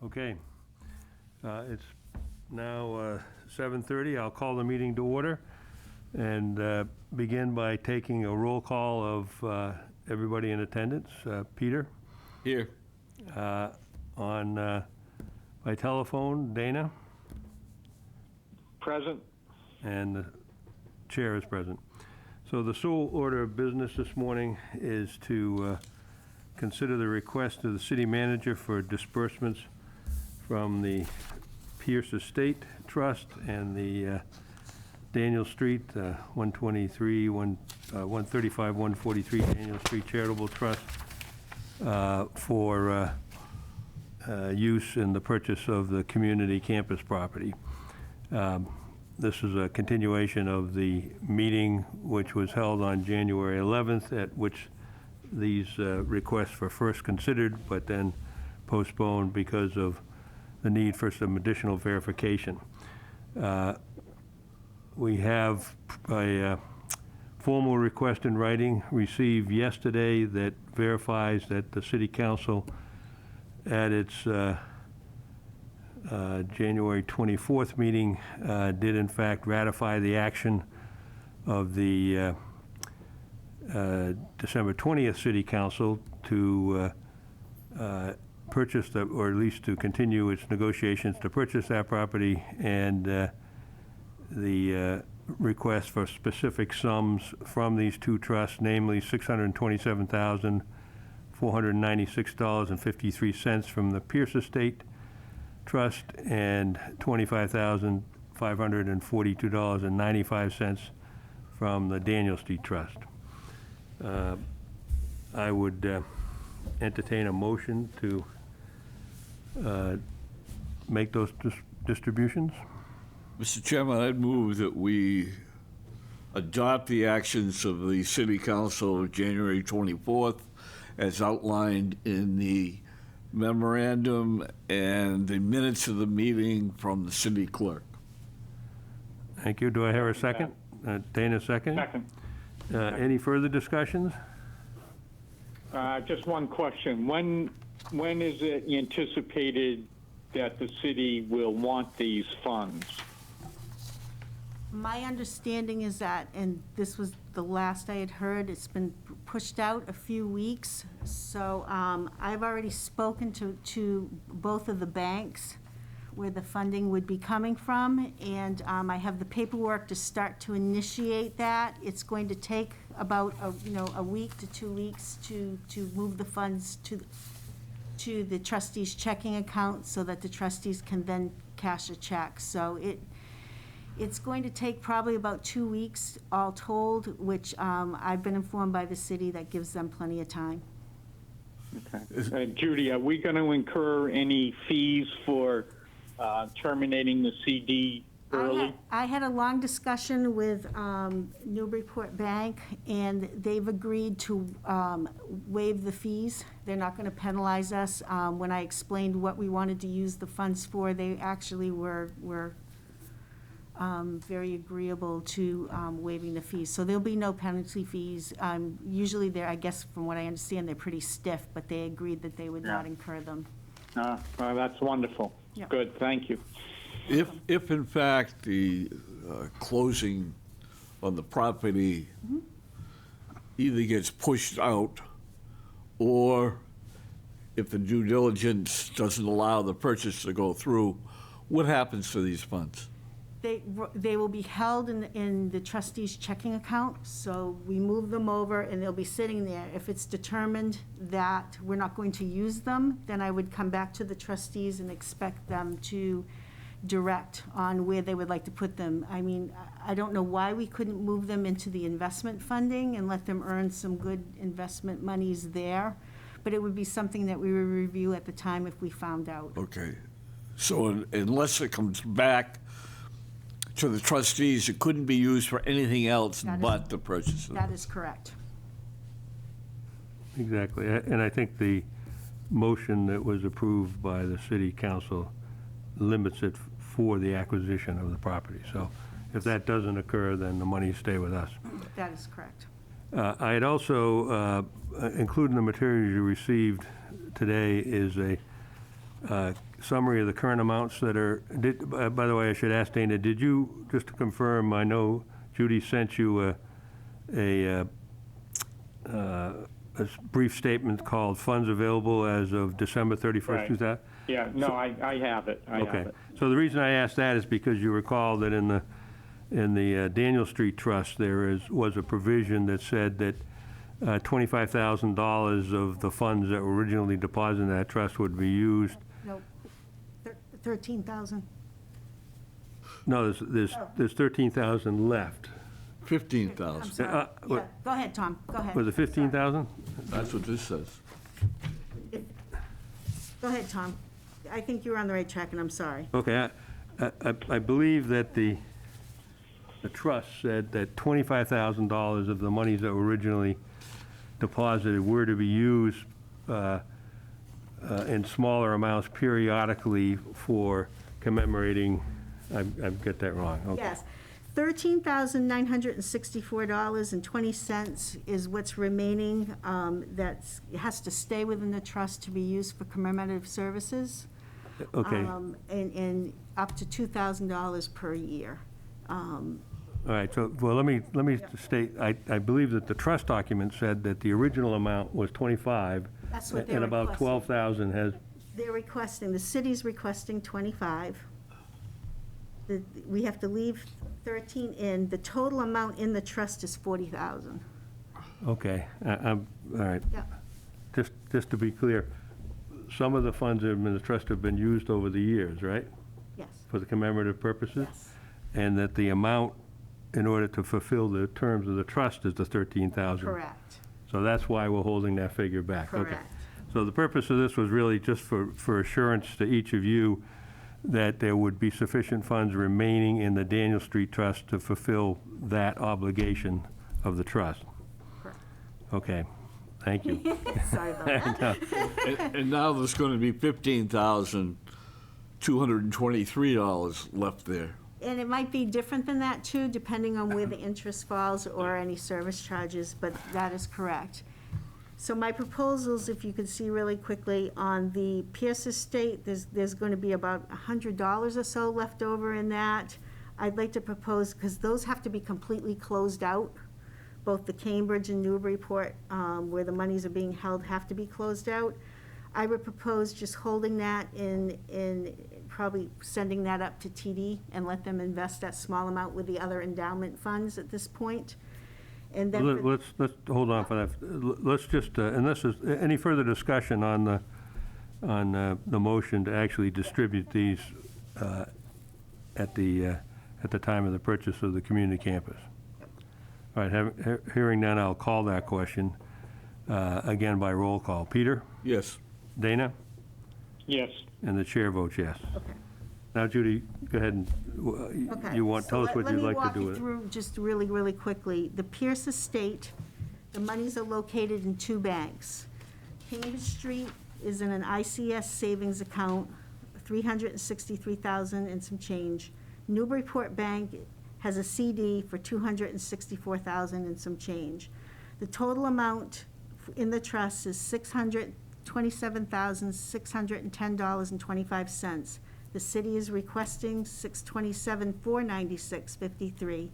Okay. It's now 7:30. I'll call the meeting to order and begin by taking a roll call of everybody in attendance. Peter? Here. By telephone, Dana? Present. And the chair is present. So the sole order of business this morning is to consider the request of the city manager for disbursements from the Pierce Estate Trust and the Daniel Street, 123, 135, 143 Daniel Street Charitable Trust for use in the purchase of the community campus property. This is a continuation of the meeting which was held on January 11th, at which these requests were first considered, but then postponed because of the need for some additional verification. We have a formal request in writing received yesterday that verifies that the City Council at its January 24th meeting did in fact ratify the action of the December 20th City Council to purchase, or at least to continue its negotiations to purchase that property, and the request for specific sums from these two trusts, namely $627,496.53 from the Pierce Estate Trust and $25,542.95 from the Daniel Street Trust. I would entertain a motion to make those distributions. Mr. Chairman, I'd move that we adopt the actions of the City Council of January 24th as outlined in the memorandum and the minutes of the meeting from the city clerk. Thank you. Do I hear a second? Dana, second? Second. Any further discussions? Just one question. When is it anticipated that the city will want these funds? My understanding is that, and this was the last I had heard, it's been pushed out a few weeks. So I've already spoken to both of the banks where the funding would be coming from, and I have the paperwork to start to initiate that. It's going to take about a week to 2 weeks to move the funds to the trustees' checking account so that the trustees can then cash a check. So it's going to take probably about 2 weeks all told, which I've been informed by the city that gives them plenty of time. Okay. Judy, are we going to incur any fees for terminating the CD early? I had a long discussion with Newburyport Bank, and they've agreed to waive the fees. They're not going to penalize us. When I explained what we wanted to use the funds for, they actually were very agreeable to waiving the fees. So there'll be no penalty fees. Usually I guess from what I understand, they're pretty stiff, but they agreed that they would not incur them. Well, that's wonderful. Yep. Good, thank you. If in fact the closing on the property either gets pushed out, or if the due diligence doesn't allow the purchase to go through, what happens to these funds? They will be held in the trustees' checking account, so we move them over and they'll be sitting there. If it's determined that we're not going to use them, then I would come back to the trustees and expect them to direct on where they would like to put them. I mean, I don't know why we couldn't move them into the investment funding and let them earn some good investment monies there, but it would be something that we would review at the time if we found out. Okay. So unless it comes back to the trustees, it couldn't be used for anything else but the purchase of That is correct. Exactly. And I think the motion that was approved by the City Council limits it for the acquisition of the property. So if that doesn't occur, then the money stay with us. That is correct. I had also, including the materials you received today, is a summary of the current amounts that are, by the way, I should ask Dana, did you, just to confirm, I know Judy sent you a brief statement called funds available as of December 31st, Right. 2000? Yeah, no, I have it, I have Okay. it. So the reason I asked that is because you recall that in the Daniel Street Trust, was a provision that said that $25,000 of the funds that were originally deposited in that trust would be used. Nope. 13,000. No, there's 13,000 left. 15,000. I'm sorry. Yeah, go ahead, Tom, go ahead. Was it 15,000? That's what this says. Go ahead, Tom. I think you were on the right track, and I'm sorry. Okay, I believe that the trust said that $25,000 of the monies that were originally deposited were to be used in smaller amounts periodically for commemorating, I've got that wrong, okay. Yes. $13,964.20 is what's remaining, has to stay within the trust to be used for commemorative services. Okay, And up to $2,000 per year. all right, so, well, let me state, I believe that the trust document said that the original amount was 25. That's what they're And about requesting. 12,000 has, They're requesting, the city's requesting 25. We have to leave 13 in. The total amount in the trust is 40,000. okay, all right. Yeah. Just to be clear, some of the funds in the trust have been used over the years, right? Yes. For the commemorative purposes? Yes. And that the amount, in order to fulfill the terms of the trust, is the 13,000? Correct. So that's why we're holding that figure back? Okay. Correct. So the purpose of this was really just for assurance to each of you that there would be sufficient funds remaining in the Daniel Street Trust to fulfill that obligation of the trust? Correct. Okay, thank you. Sorry about that. And now there's going to be $15,223 left there. And it might be different than that, too, depending on where the interest falls or any service charges, but that is correct. So my proposals, if you could see really quickly, on the Pierce Estate, there's going to be about $100 or so left over in that. I'd like to propose, because those have to be completely closed out, both the Cambridge and Newburyport, where the monies are being held, have to be closed out. I would propose just holding that in probably sending that up to TD and let them invest that small amount with the other endowment funds at this point. And then, for- Let's hold on for that. Let's just, unless there's any further discussion on the motion to actually distribute these at the time of the purchase of the community campus. All right, hearing none, I'll call that question again by roll call. Peter? Yes. Dana? Yes, And the chair votes yes. Okay. Now, Judy, go ahead and, Okay, tell us what you'd like to do with Let me walk you it. through just really, really quickly. The Pierce Estate, the monies are located in two banks. Cambridge Street is in an ICS savings account, $363,000 and some change. Newburyport Bank has a CD for $264,000 and some change. The total amount in the trust is $627,610.25. The city is requesting $627,496.53.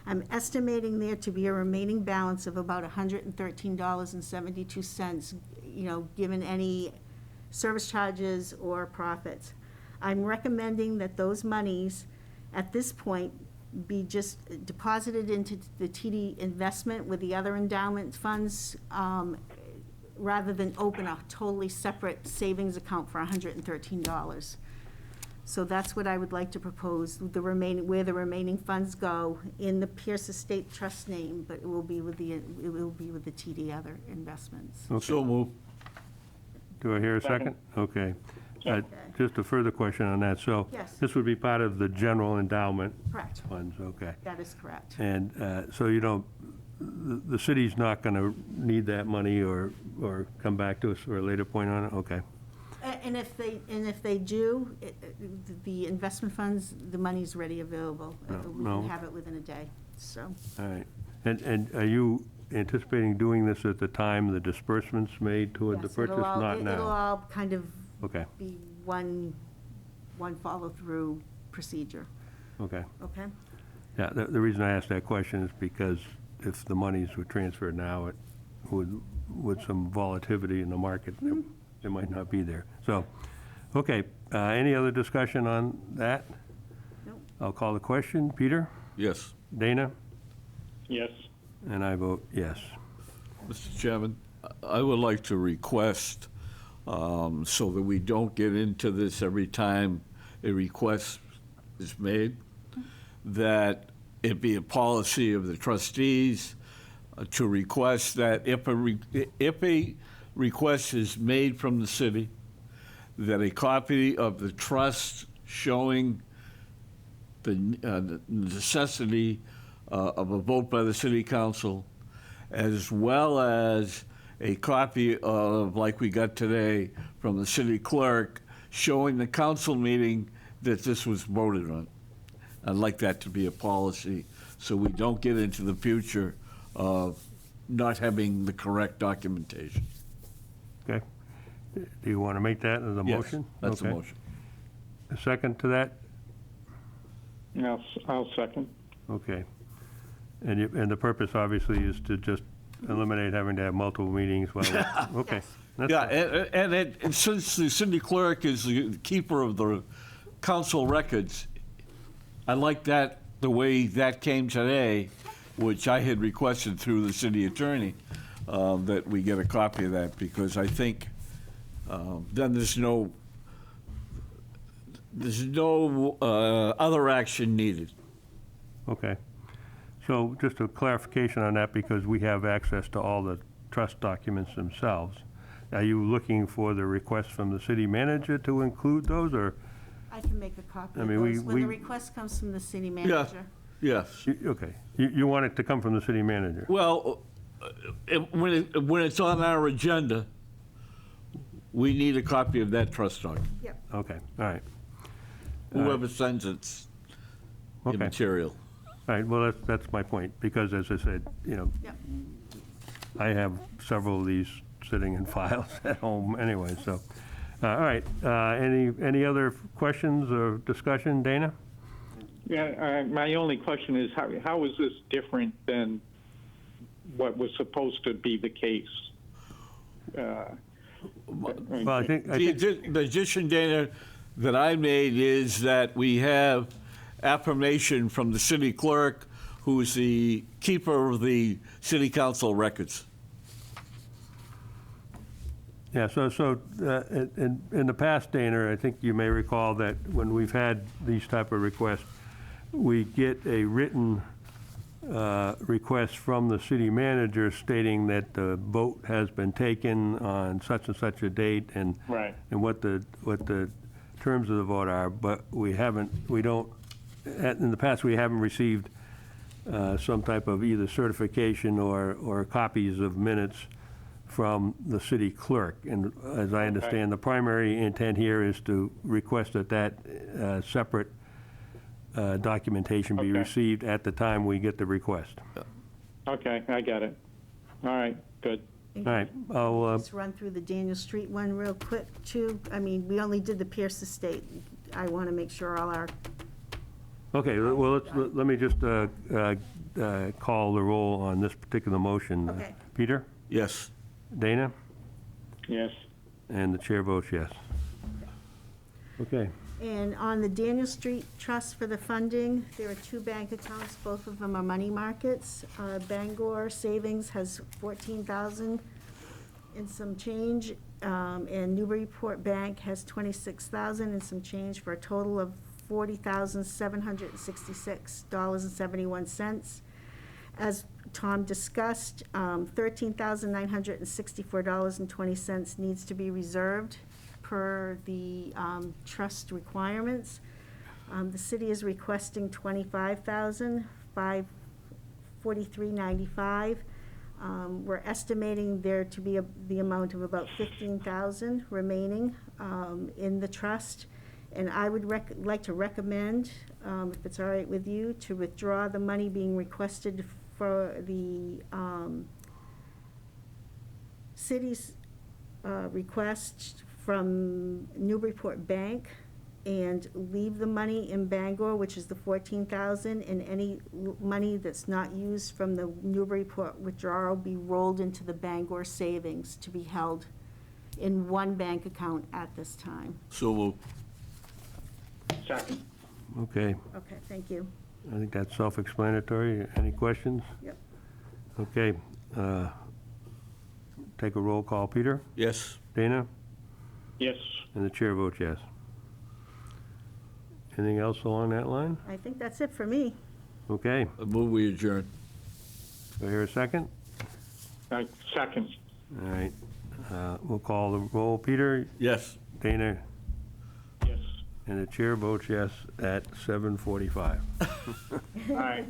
I'm estimating there to be a remaining balance of about $113.72, given any service charges or profits. I'm recommending that those monies, at this point, be just deposited into the TD investment with the other endowment funds, rather than open a totally separate savings account for $113. So that's what I would like to propose, where the remaining funds go in the Pierce Estate Trust name, but it will be with the TD other investments. So move. Do I hear a second? Okay. Just a further question on that. So Yes. this would be part of the general endowment Correct. funds, okay. That is correct. And so the city's not going to need that money or come back to us for a later point on it? Okay. And if they do, the investment funds, the money's ready available. We No. can have it within a day, so. All right. And are you anticipating doing this at the time the disbursements made toward the Yes, purchase, not It'll now? all kind of Okay, be one one follow-through procedure, Okay. okay? Yeah, the reason I asked that question is because if the monies were transferred now, it would, with some volatility in the market, it might not be there. So, okay, any other discussion on that? Nope. I'll call the question. Peter? Yes. Dana? Yes. And I vote yes. Mr. Chairman, I would like to request, so that we don't get into this every time a request is made, that it be a policy of the trustees to request that if a request is made from the city, that a copy of the trust showing the necessity of a vote by the city council, as well as a copy of, like we got today, from the city clerk, showing the council meeting that this was voted on. I'd like that to be a policy, so we don't get into the future of not having the correct documentation. Okay? Do you want to make that as a Yes, motion? that's the Okay. motion. A second to that? I'll second. Okay. And the purpose, obviously, is to just eliminate having to have multiple meetings. Well, okay. Yes. That's Yeah, fine. and since the city clerk is the keeper of the council records, I like that, the way that came today, which I had requested through the city attorney, that we get a copy of that, because I think then there's no other action needed. Okay. So just a clarification on that, because we have access to all the trust documents themselves. Are you looking for the request from the city manager to include those, or, I can make a copy I of mean, we- those. When we- the request comes from the city manager. Yes. okay, you want it to come from the city manager? Well, when it's on our agenda, we need a copy of that trust document. Yep. Okay, all right. Whoever sends it's Okay. immaterial. All right, well, that's my point, because as I said, Yep. I have several of these sitting in files at home anyway, so. All right, any other questions or discussion, Dana? Yeah, my only question is, how is this different than what was supposed to be the case? Well, I think, The addition, Dana, that I made is that we have affirmation from the city clerk, who is the keeper of the city council records. yeah, so in the past, Dana, I think you may recall that when we've had these type of requests, we get a written request from the city manager stating that the vote has been taken on such and such a date, and Right. and what the terms of the vote are, but in the past, we haven't received some type of either certification or copies of minutes from the city clerk. And as I understand, the primary intent here is to request that separate documentation be Okay. received at the time we get the request. Okay, I got it. All right, good. All right, I'll, Let's run through the Daniel Street one real quick, too. I mean, we only did the Pierce Estate. I want to make sure all our, okay, well, let me just call the roll on this particular motion. Okay. Peter? Yes. Dana? Yes. And the chair votes yes. Okay. and on the Daniel Street Trust for the funding, there are two bank accounts, both of them are money markets. Bangor Savings has 14,000 and some change, and Newburyport Bank has 26,000 and some change, for a total of $40,766.71. As Tom discussed, $13,964.20 needs to be reserved per the trust requirements. The city is requesting $25,543.95. We're estimating there to be the amount of about $15,000 remaining in the trust. And I would like to recommend, if it's all right with you, to withdraw the money being requested for the city's request from Newburyport Bank and leave the money in Bangor, which is the 14,000, and any money that's not used from the Newburyport withdrawal be rolled into the Bangor savings to be held in one bank account at this time. So moved. Second. Okay, Okay, thank you. I think that's self-explanatory. Any questions? Yep. Okay, take a roll call. Peter? Yes. Dana? Yes. And the chair votes yes. Anything else along that line? I think that's it for me. Okay, I move we adjourn. do I hear a second? Second. All right, we'll call the roll. Peter? Yes. Dana? Yes. And the chair votes yes at 7:45. All right.